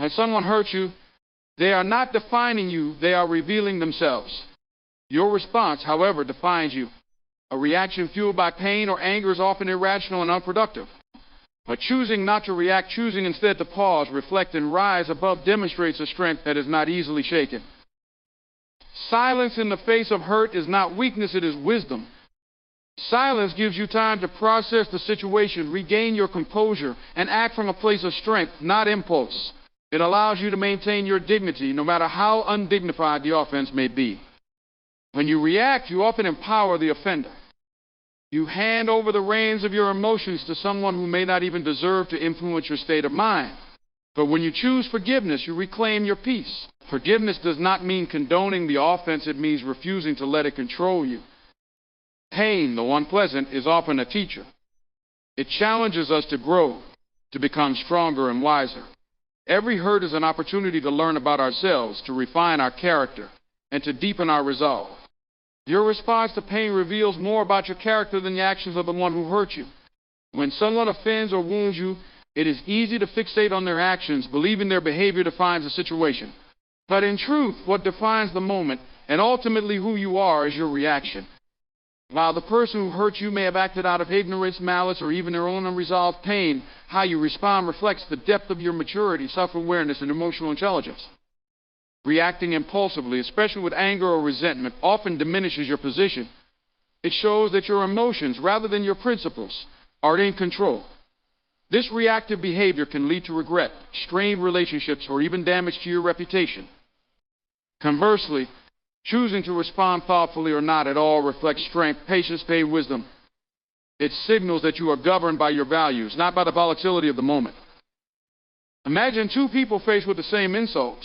When someone hurts you, they are not defining you, they are revealing themselves. Your response, however, defines you. A reaction fueled by pain or anger is often irrational and unproductive. But choosing not to react, choosing instead to pause, reflect, and rise above demonstrates a strength that is not easily shaken. Silence in the face of hurt is not weakness, it is wisdom. Silence gives you time to process the situation, regain your composure, and act from a place of strength, not impulse. It allows you to maintain your dignity, no matter how undignified the offense may be. When you react, you often empower the offender. You hand over the reins of your emotions to someone who may not even deserve to influence your state of mind. But when you choose forgiveness, you reclaim your peace. Forgiveness does not mean condoning the offense, it means refusing to let it control you. Pain, though unpleasant, is often a teacher. It challenges us to grow, to become stronger and wiser. Every hurt is an opportunity to learn about ourselves, to refine our character, and to deepen our resolve. Your response to pain reveals more about your character than the actions of the one who hurt you. When someone offends or wounds you, it is easy to fixate on their actions, believing their behavior defines the situation. But in truth, what defines the moment, and ultimately who you are, is your reaction. While the person who hurt you may have acted out of ignorance, malice, or even their own unresolved pain, how you respond reflects the depth of your maturity, self-awareness, and emotional intelligence. Reacting impulsively, especially with anger or resentment, often diminishes your position. It shows that your emotions, rather than your principles, are in control. This reactive behavior can lead to regret, strained relationships, or even damage to your reputation. Conversely, choosing to respond thoughtfully or not at all reflects strength, patience, faith, wisdom. It signals that you are governed by your values, not by the volatility of the moment. Imagine two people faced with the same insult.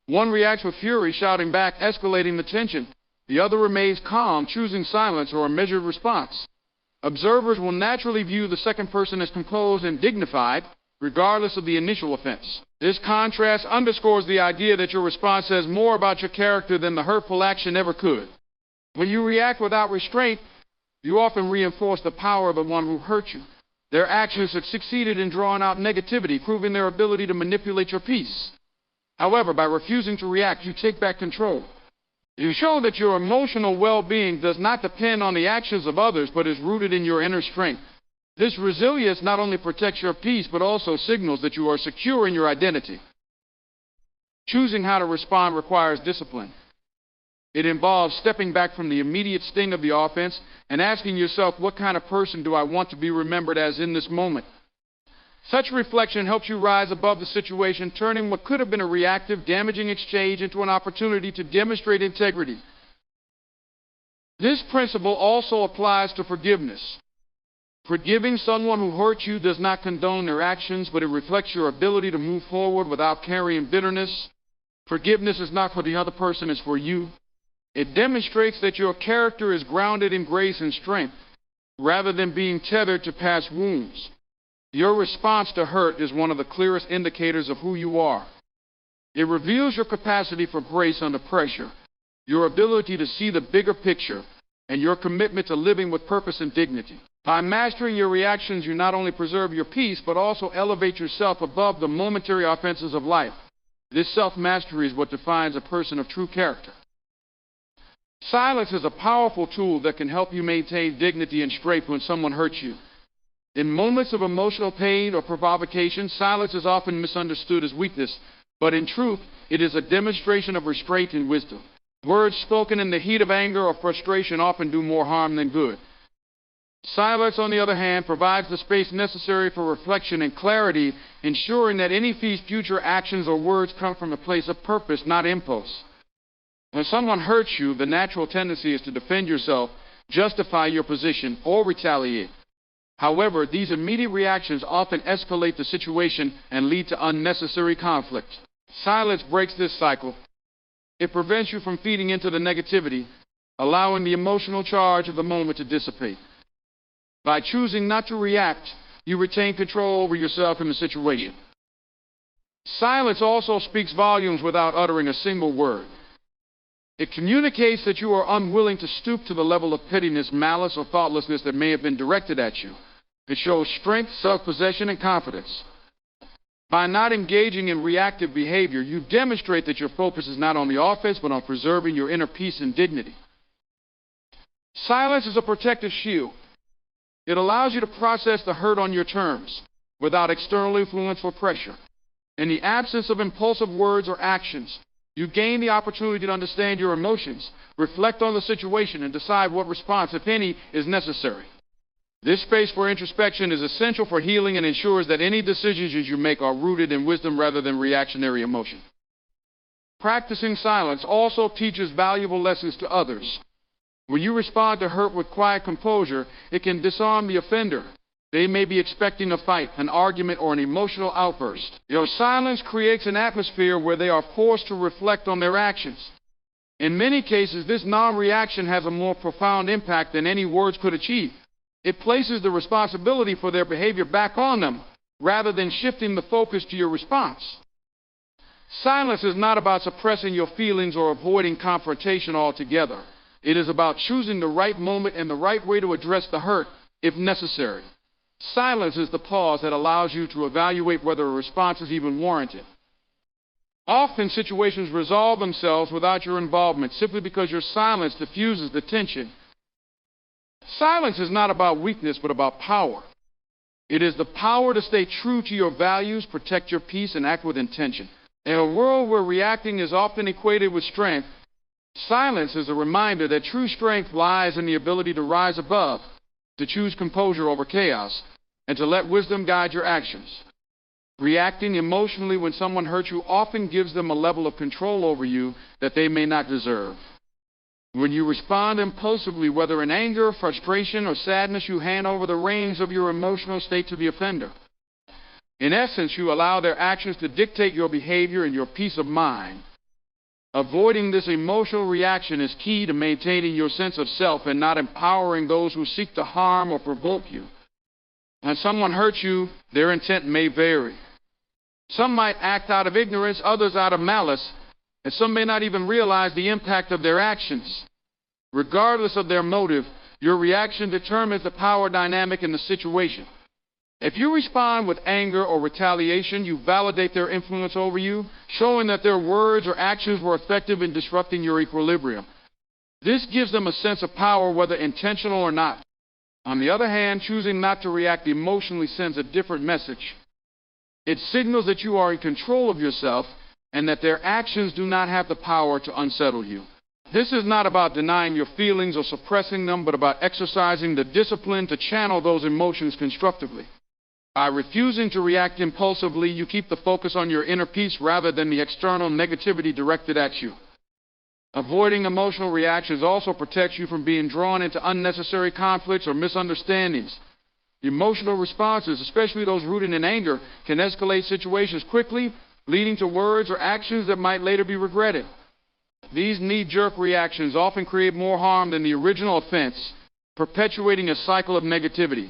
One reacts with fury, shouting back, escalating the tension. The other remains calm, choosing silence or a measured response. Observers will naturally view the second person as composed and dignified, regardless of the initial offense. This contrast underscores the idea that your response says more about your character than the hurtful action ever could. When you react without restraint, you often reinforce the power of the one who hurt you. Their actions have succeeded in drawing out negativity, proving their ability to manipulate your peace. However, by refusing to react, you take back control. You show that your emotional well-being does not depend on the actions of others, but is rooted in your inner strength. This resilience not only protects your peace, but also signals that you are secure in your identity. Choosing how to respond requires discipline. It involves stepping back from the immediate sting of the offense and asking yourself, what kind of person do I want to be remembered as in this moment? Such reflection helps you rise above the situation, turning what could have been a reactive, damaging exchange into an opportunity to demonstrate integrity. This principle also applies to forgiveness. Forgiving someone who hurt you does not condone their actions, but it reflects your ability to move forward without carrying bitterness. Forgiveness is not for the other person, it's for you. It demonstrates that your character is grounded in grace and strength, rather than being tethered to past wounds. Your response to hurt is one of the clearest indicators of who you are. It reveals your capacity for grace under pressure, your ability to see the bigger picture, and your commitment to living with purpose and dignity. By mastering your reactions, you not only preserve your peace, but also elevate yourself above the momentary offenses of life. This self-mastery is what defines a person of true character. Silence is a powerful tool that can help you maintain dignity and strength when someone hurts you. In moments of emotional pain or provocation, silence is often misunderstood as weakness, but in truth, it is a demonstration of restraint and wisdom. Words spoken in the heat of anger or frustration often do more harm than good. Silence, on the other hand, provides the space necessary for reflection and clarity, ensuring that any future actions or words come from a place of purpose, not impulse. When someone hurts you, the natural tendency is to defend yourself, justify your position, or retaliate. However, these immediate reactions often escalate the situation and lead to unnecessary conflict. Silence breaks this cycle. It prevents you from feeding into the negativity, allowing the emotional charge of the moment to dissipate. By choosing not to react, you retain control over yourself and the situation. Silence also speaks volumes without uttering a single word. It communicates that you are unwilling to stoop to the level of pettiness, malice, or thoughtlessness that may have been directed at you. It shows strength, self-possession, and confidence. By not engaging in reactive behavior, you demonstrate that your focus is not on the offense, but on preserving your inner peace and dignity. Silence is a protective shield. It allows you to process the hurt on your terms, without external influence or pressure. In the absence of impulsive words or actions, you gain the opportunity to understand your emotions, reflect on the situation, and decide what response, if any, is necessary. This space for introspection is essential for healing and ensures that any decisions you make are rooted in wisdom rather than reactionary emotion. Practicing silence also teaches valuable lessons to others. When you respond to hurt with quiet composure, it can disarm the offender. They may be expecting a fight, an argument, or an emotional outburst. Your silence creates an atmosphere where they are forced to reflect on their actions. In many cases, this non-reaction has a more profound impact than any words could achieve. It places the responsibility for their behavior back on them, rather than shifting the focus to your response. Silence is not about suppressing your feelings or avoiding confrontation altogether. It is about choosing the right moment and the right way to address the hurt, if necessary. Silence is the pause that allows you to evaluate whether a response is even warranted. Often situations resolve themselves without your involvement simply because your silence diffuses the tension. Silence is not about weakness, but about power. It is the power to stay true to your values, protect your peace, and act with intention. In a world where reacting is often equated with strength, silence is a reminder that true strength lies in the ability to rise above, to choose composure over chaos, and to let wisdom guide your actions. Reacting emotionally when someone hurts you often gives them a level of control over you that they may not deserve. When you respond impulsively, whether in anger, frustration, or sadness, you hand over the reins of your emotional state to the offender. In essence, you allow their actions to dictate your behavior and your peace of mind. Avoiding this emotional reaction is key to maintaining your sense of self and not empowering those who seek to harm or provoke you. When someone hurts you, their intent may vary. Some might act out of ignorance, others out of malice, and some may not even realize the impact of their actions. Regardless of their motive, your reaction determines the power dynamic in the situation. If you respond with anger or retaliation, you validate their influence over you, showing that their words or actions were effective in disrupting your equilibrium. This gives them a sense of power, whether intentional or not. On the other hand, choosing not to react emotionally sends a different message. It signals that you are in control of yourself and that their actions do not have the power to unsettle you. This is not about denying your feelings or suppressing them, but about exercising the discipline to channel those emotions constructively. By refusing to react impulsively, you keep the focus on your inner peace rather than the external negativity directed at you. Avoiding emotional reactions also protects you from being drawn into unnecessary conflicts or misunderstandings. Emotional responses, especially those rooted in anger, can escalate situations quickly, leading to words or actions that might later be regretted. These knee-jerk reactions often create more harm than the original offense, perpetuating a cycle of negativity.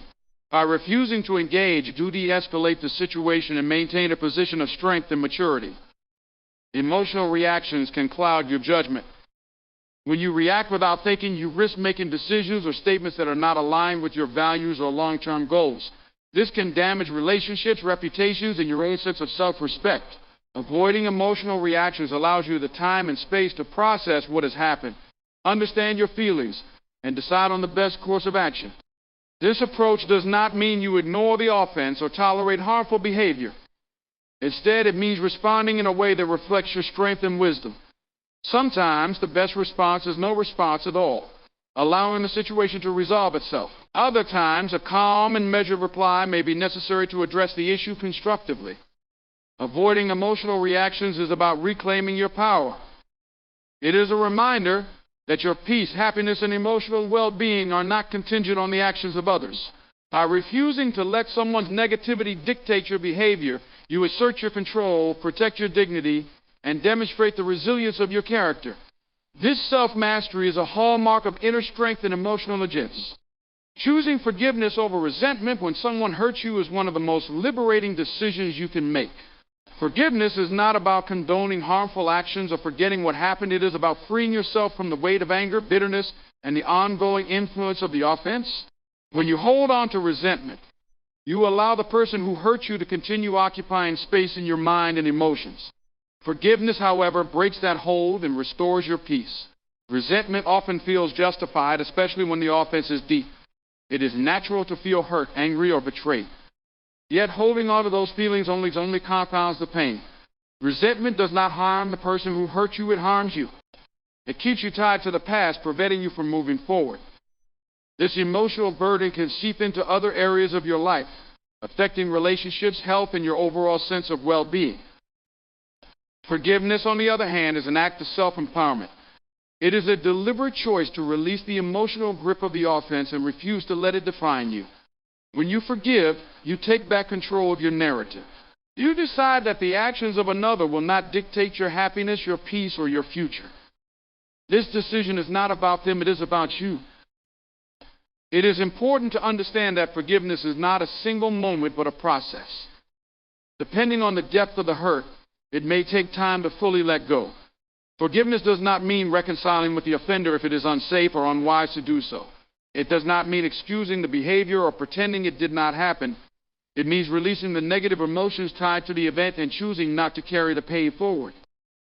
By refusing to engage, you de-escalate the situation and maintain a position of strength and maturity. Emotional reactions can cloud your judgment. When you react without thinking, you risk making decisions or statements that are not aligned with your values or long-term goals. This can damage relationships, reputations, and your own sense of self-respect. Avoiding emotional reactions allows you the time and space to process what has happened, understand your feelings, and decide on the best course of action. This approach does not mean you ignore the offense or tolerate harmful behavior. Instead, it means responding in a way that reflects your strength and wisdom. Sometimes the best response is no response at all, allowing the situation to resolve itself. Other times, a calm and measured reply may be necessary to address the issue constructively. Avoiding emotional reactions is about reclaiming your power. It is a reminder that your peace, happiness, and emotional well-being are not contingent on the actions of others. By refusing to let someone's negativity dictate your behavior, you assert your control, protect your dignity, and demonstrate the resilience of your character. This self-mastery is a hallmark of inner strength and emotional agility. Choosing forgiveness over resentment when someone hurts you is one of the most liberating decisions you can make. Forgiveness is not about condoning harmful actions or forgetting what happened. It is about freeing yourself from the weight of anger, bitterness, and the ongoing influence of the offense. When you hold on to resentment, You allow the person who hurt you to continue occupying space in your mind and emotions. Forgiveness, however, breaks that hold and restores your peace. Resentment often feels justified, especially when the offense is deep. It is natural to feel hurt, angry, or betrayed. Yet holding on to those feelings only compounds the pain. Resentment does not harm the person who hurt you, it harms you. It keeps you tied to the past, preventing you from moving forward. This emotional burden can seep into other areas of your life, affecting relationships, health, and your overall sense of well-being. Forgiveness, on the other hand, is an act of self-empowerment. It is a deliberate choice to release the emotional grip of the offense and refuse to let it define you. When you forgive, you take back control of your narrative. You decide that the actions of another will not dictate your happiness, your peace, or your future. This decision is not about them, it is about you. It is important to understand that forgiveness is not a single moment, but a process. Depending on the depth of the hurt, it may take time to fully let go. Forgiveness does not mean reconciling with the offender if it is unsafe or unwise to do so. It does not mean excusing the behavior or pretending it did not happen. It means releasing the negative emotions tied to the event and choosing not to carry the pain forward.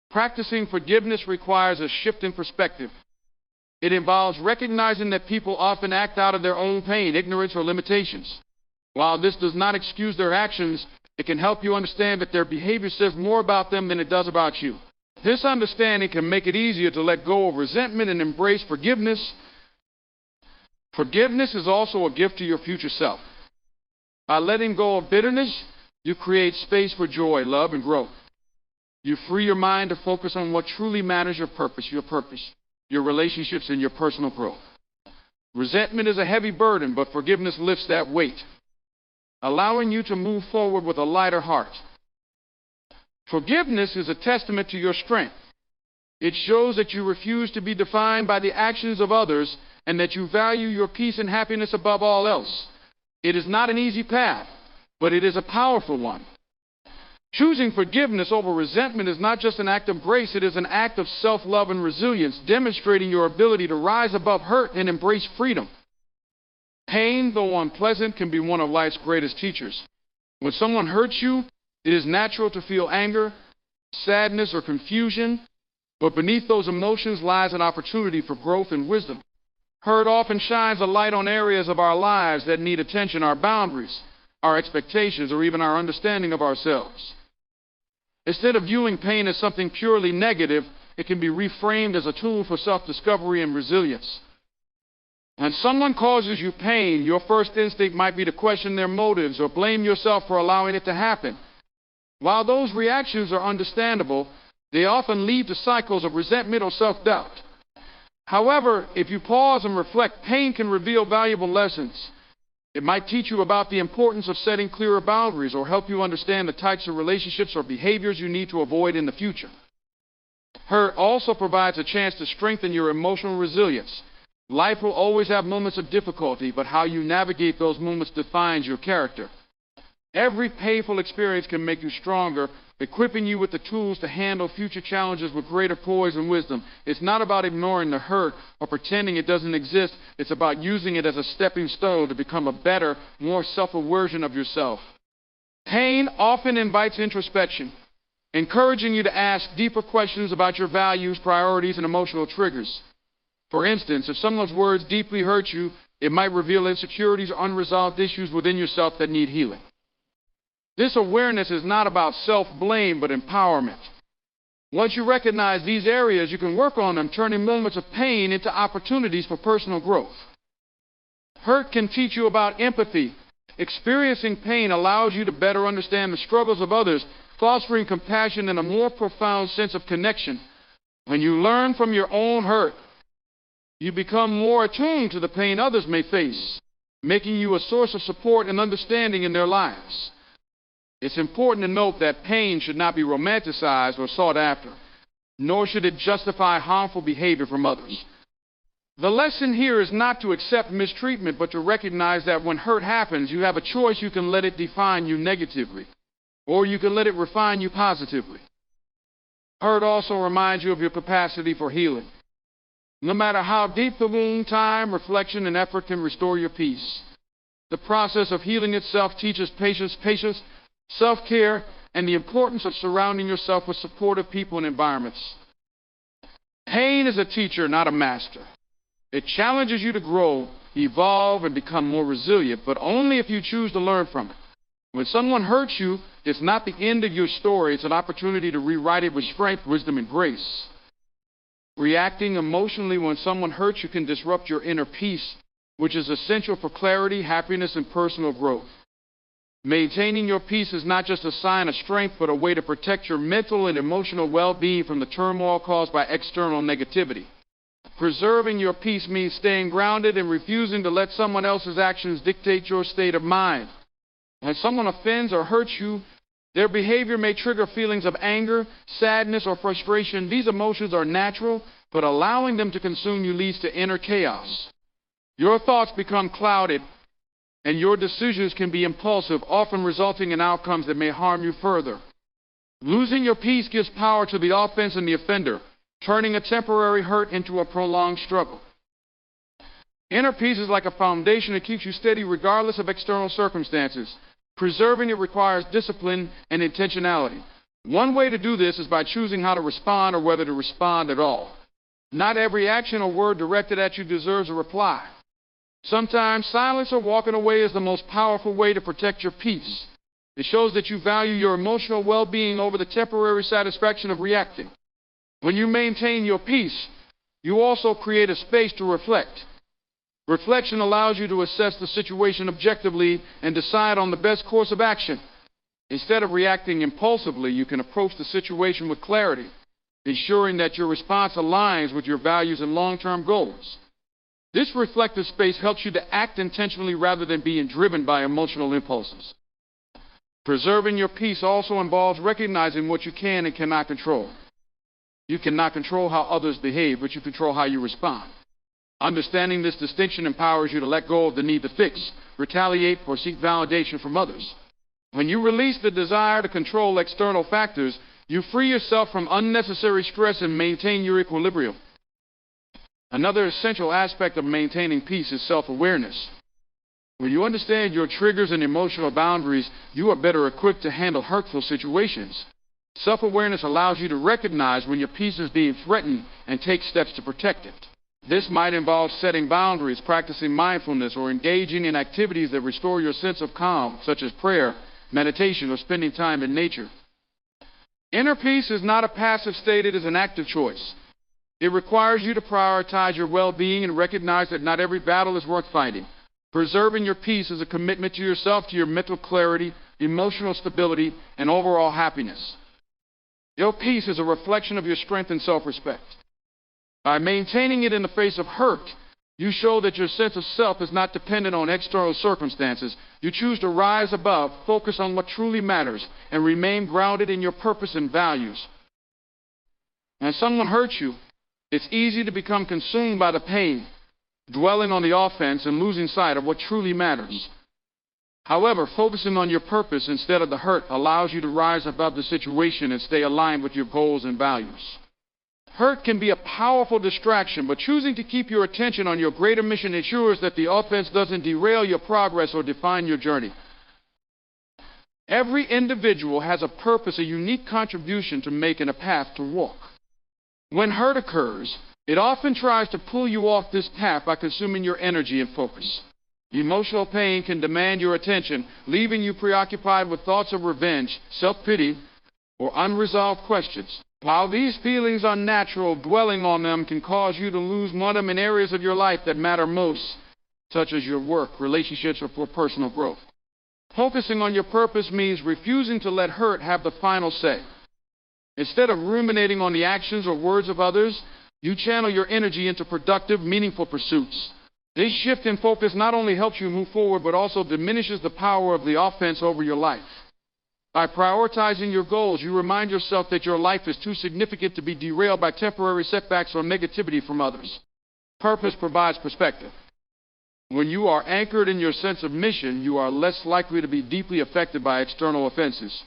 Practicing forgiveness requires a shift in perspective. It involves recognizing that people often act out of their own pain, ignorance, or limitations. While this does not excuse their actions, it can help you understand that their behavior says more about them than it does about you. This understanding can make it easier to let go of resentment and embrace forgiveness. Forgiveness is also a gift to your future self. By letting go of bitterness, you create space for joy, love, and growth. You free your mind to focus on what truly matters, your purpose, your relationships, and your personal growth. Resentment is a heavy burden, but forgiveness lifts that weight, allowing you to move forward with a lighter heart. Forgiveness is a testament to your strength. It shows that you refuse to be defined by the actions of others and that you value your peace and happiness above all else. It is not an easy path, but it is a powerful one. Choosing forgiveness over resentment is not just an act of grace, it is an act of self-love and resilience, demonstrating your ability to rise above hurt and embrace freedom. Pain, though unpleasant, can be one of life's greatest teachers. When someone hurts you, it is natural to feel anger, sadness, or confusion, but beneath those emotions lies an opportunity for growth and wisdom. Hurt often shines a light on areas of our lives that need attention, our boundaries, our expectations, or even our understanding of ourselves. Instead of viewing pain as something purely negative, it can be reframed as a tool for self-discovery and resilience. When someone causes you pain, your first instinct might be to question their motives or blame yourself for allowing it to happen. While those reactions are understandable, they often lead to cycles of resentment or self-doubt. However, if you pause and reflect, pain can reveal valuable lessons. It might teach you about the importance of setting clearer boundaries or help you understand the types of relationships or behaviors you need to avoid in the future. Hurt also provides a chance to strengthen your emotional resilience. Life will always have moments of difficulty, but how you navigate those moments defines your character. Every painful experience can make you stronger, equipping you with the tools to handle future challenges with greater poise and wisdom. It's not about ignoring the hurt or pretending it doesn't exist. It's about using it as a stepping stone to become a better, more self-aware version of yourself. Pain often invites introspection, encouraging you to ask deeper questions about your values, priorities, and emotional triggers. For instance, if someone's words deeply hurt you, it might reveal insecurities or unresolved issues within yourself that need healing. This awareness is not about self-blame, but empowerment. Once you recognize these areas, you can work on them, turning moments of pain into opportunities for personal growth. Hurt can teach you about empathy. Experiencing pain allows you to better understand the struggles of others, fostering compassion and a more profound sense of connection. When you learn from your own hurt, you become more attuned to the pain others may face, making you a source of support and understanding in their lives. It's important to note that pain should not be romanticized or sought after, nor should it justify harmful behavior from others. The lesson here is not to accept mistreatment, but to recognize that when hurt happens, you have a choice. You can let it define you negatively, or you can let it refine you positively. Hurt also reminds you of your capacity for healing. No matter how deep the wound, time, reflection, and effort can restore your peace. The process of healing itself teaches patience, self-care, and the importance of surrounding yourself with supportive people and environments. Pain is a teacher, not a master. It challenges you to grow, evolve, and become more resilient, but only if you choose to learn from it. When someone hurts you, it's not the end of your story. It's an opportunity to rewrite it with strength, wisdom, and grace. Reacting emotionally when someone hurts you can disrupt your inner peace, which is essential for clarity, happiness, and personal growth. Maintaining your peace is not just a sign of strength, but a way to protect your mental and emotional well-being from the turmoil caused by external negativity. Preserving your peace means staying grounded and refusing to let someone else's actions dictate your state of mind. When someone offends or hurts you, their behavior may trigger feelings of anger, sadness, or frustration. These emotions are natural, but allowing them to consume you leads to inner chaos. Your thoughts become clouded, and your decisions can be impulsive, often resulting in outcomes that may harm you further. Losing your peace gives power to the offense and the offender, turning a temporary hurt into a prolonged struggle. Inner peace is like a foundation that keeps you steady regardless of external circumstances. Preserving it requires discipline and intentionality. One way to do this is by choosing how to respond or whether to respond at all. Not every action or word directed at you deserves a reply. Sometimes silence or walking away is the most powerful way to protect your peace. It shows that you value your emotional well-being over the temporary satisfaction of reacting. When you maintain your peace, you also create a space to reflect. Reflection allows you to assess the situation objectively and decide on the best course of action. Instead of reacting impulsively, you can approach the situation with clarity, ensuring that your response aligns with your values and long-term goals. This reflective space helps you to act intentionally rather than being driven by emotional impulses. Preserving your peace also involves recognizing what you can and cannot control. You cannot control how others behave, but you control how you respond. Understanding this distinction empowers you to let go of the need to fix, retaliate, or seek validation from others. When you release the desire to control external factors, you free yourself from unnecessary stress and maintain your equilibrium. Another essential aspect of maintaining peace is self-awareness. When you understand your triggers and emotional boundaries, you are better equipped to handle hurtful situations. Self-awareness allows you to recognize when your peace is being threatened and take steps to protect it. This might involve setting boundaries, practicing mindfulness, or engaging in activities that restore your sense of calm, such as prayer, meditation, or spending time in nature. Inner peace is not a passive state, it is an active choice. It requires you to prioritize your well-being and recognize that not every battle is worth fighting. Preserving your peace is a commitment to yourself, to your mental clarity, emotional stability, and overall happiness. Your peace is a reflection of your strength and self-respect. By maintaining it in the face of hurt, you show that your sense of self is not dependent on external circumstances. You choose to rise above, focus on what truly matters, and remain grounded in your purpose and values. When someone hurts you, it's easy to become consumed by the pain, dwelling on the offense and losing sight of what truly matters. However, focusing on your purpose instead of the hurt allows you to rise above the situation and stay aligned with your goals and values. Hurt can be a powerful distraction, but choosing to keep your attention on your greater mission ensures that the offense doesn't derail your progress or define your journey. Every individual has a purpose, a unique contribution to make, and a path to walk. When hurt occurs, it often tries to pull you off this path by consuming your energy and focus. Emotional pain can demand your attention, leaving you preoccupied with thoughts of revenge, self-pity, or unresolved questions. While these feelings are natural, dwelling on them can cause you to lose momentum in areas of your life that matter most, such as your work, relationships, or for personal growth. Focusing on your purpose means refusing to let hurt have the final say. Instead of ruminating on the actions or words of others, you channel your energy into productive, meaningful pursuits. This shift in focus not only helps you move forward, but also diminishes the power of the offense over your life. By prioritizing your goals, you remind yourself that your life is too significant to be derailed by temporary setbacks or negativity from others. Purpose provides perspective. When you are anchored in your sense of mission, you are less likely to be deeply affected by external offenses.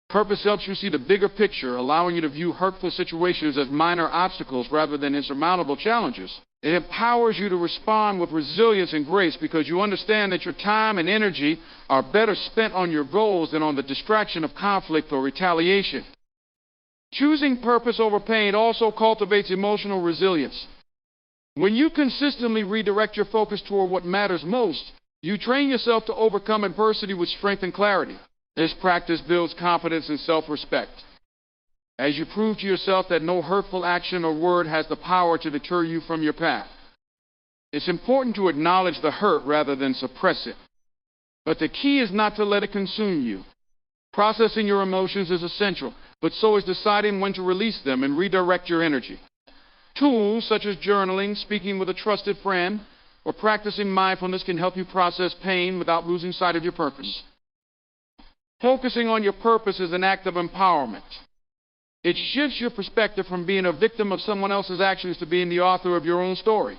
Purpose helps you see the bigger picture, allowing you to view hurtful situations as minor obstacles rather than insurmountable challenges. It empowers you to respond with resilience and grace because you understand that your time and energy are better spent on your goals than on the distraction of conflict or retaliation. Choosing purpose over pain also cultivates emotional resilience. When you consistently redirect your focus toward what matters most, you train yourself to overcome adversity with strength and clarity. This practice builds confidence and self-respect, as you prove to yourself that no hurtful action or word has the power to deter you from your path. It's important to acknowledge the hurt rather than suppress it. But the key is not to let it consume you. Processing your emotions is essential, but so is deciding when to release them and redirect your energy. Tools such as journaling, speaking with a trusted friend, or practicing mindfulness can help you process pain without losing sight of your purpose. Focusing on your purpose is an act of empowerment. It shifts your perspective from being a victim of someone else's actions to being the author of your own story.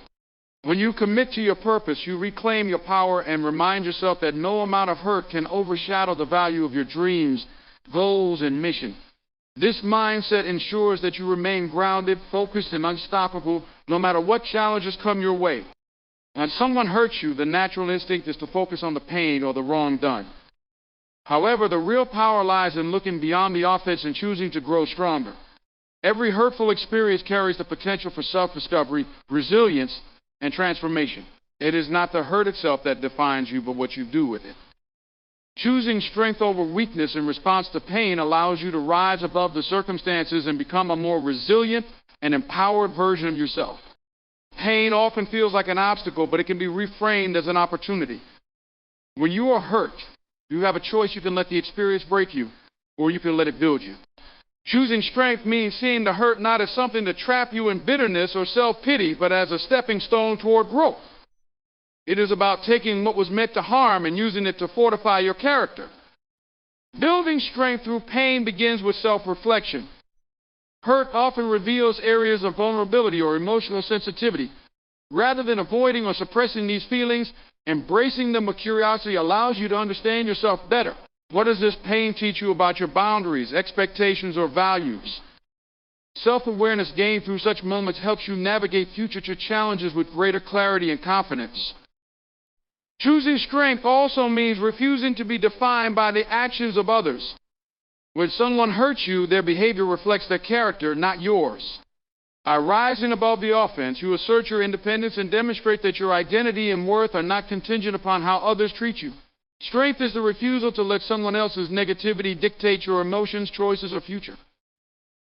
When you commit to your purpose, you reclaim your power and remind yourself that no amount of hurt can overshadow the value of your dreams, goals, and mission. This mindset ensures that you remain grounded, focused, and unstoppable no matter what challenges come your way. When someone hurts you, the natural instinct is to focus on the pain or the wrong done. However, the real power lies in looking beyond the offense and choosing to grow stronger. Every hurtful experience carries the potential for self-discovery, resilience, and transformation. It is not the hurt itself that defines you, but what you do with it. Choosing strength over weakness in response to pain allows you to rise above the circumstances and become a more resilient and empowered version of yourself. Pain often feels like an obstacle, but it can be reframed as an opportunity. When you are hurt, you have a choice. You can let the experience break you, or you can let it build you. Choosing strength means seeing the hurt not as something to trap you in bitterness or self-pity, but as a stepping stone toward growth. It is about taking what was meant to harm and using it to fortify your character. Building strength through pain begins with self-reflection. Hurt often reveals areas of vulnerability or emotional sensitivity. Rather than avoiding or suppressing these feelings, embracing them with curiosity allows you to understand yourself better. What does this pain teach you about your boundaries, expectations, or values? Self-awareness gained through such moments helps you navigate future challenges with greater clarity and confidence. Choosing strength also means refusing to be defined by the actions of others. When someone hurts you, their behavior reflects their character, not yours. By rising above the offense, you assert your independence and demonstrate that your identity and worth are not contingent upon how others treat you. Strength is the refusal to let someone else's negativity dictate your emotions, choices, or future.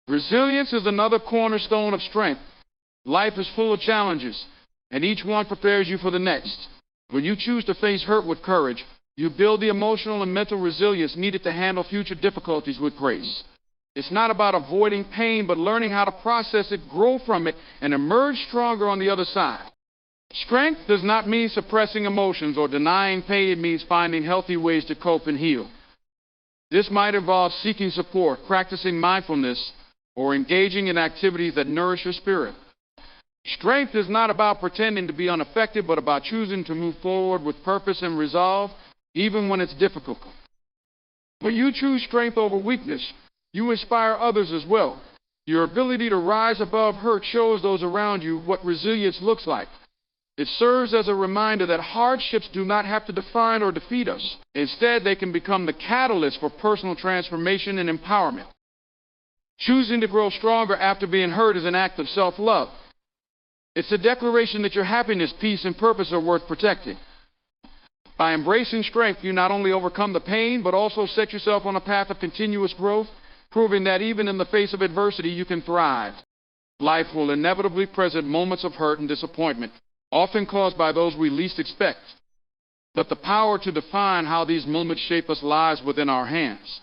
Resilience is another cornerstone of strength. Life is full of challenges, and each one prepares you for the next. When you choose to face hurt with courage, you build the emotional and mental resilience needed to handle future difficulties with grace. It's not about avoiding pain, but learning how to process it, grow from it, and emerge stronger on the other side. Strength does not mean suppressing emotions or denying pain. It means finding healthy ways to cope and heal. This might involve seeking support, practicing mindfulness, or engaging in activities that nourish your spirit. Strength is not about pretending to be unaffected, but about choosing to move forward with purpose and resolve, even when it's difficult. When you choose strength over weakness, you inspire others as well. Your ability to rise above hurt shows those around you what resilience looks like. It serves as a reminder that hardships do not have to define or defeat us. Instead, they can become the catalyst for personal transformation and empowerment. Choosing to grow stronger after being hurt is an act of self-love. It's a declaration that your happiness, peace, and purpose are worth protecting. By embracing strength, you not only overcome the pain, but also set yourself on a path of continuous growth, proving that even in the face of adversity, you can thrive. Life will inevitably present moments of hurt and disappointment, often caused by those we least expect. But the power to define how these moments shape us lies within our hands.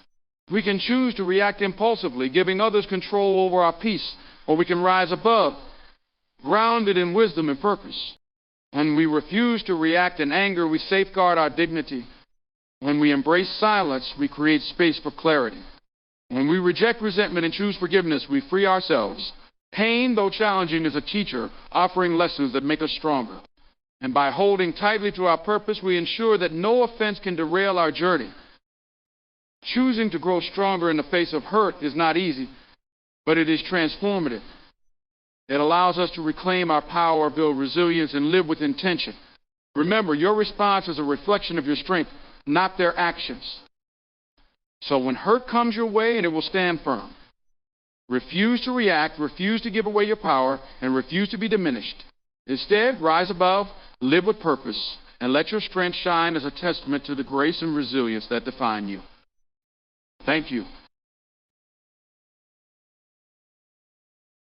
We can choose to react impulsively, giving others control over our peace, or we can rise above, grounded in wisdom and purpose. When we refuse to react in anger, we safeguard our dignity. When we embrace silence, we create space for clarity. When we reject resentment and choose forgiveness, we free ourselves. Pain, though challenging, is a teacher, offering lessons that make us stronger. And by holding tightly to our purpose, we ensure that no offense can derail our journey. Choosing to grow stronger in the face of hurt is not easy, but it is transformative. It allows us to reclaim our power, build resilience, and live with intention. Remember, your response is a reflection of your strength, not their actions. So when hurt comes your way, and it will stand firm, refuse to react, refuse to give away your power, and refuse to be diminished. Instead, rise above, live with purpose, and let your strength shine as a testament to the grace and resilience that define you. Thank you.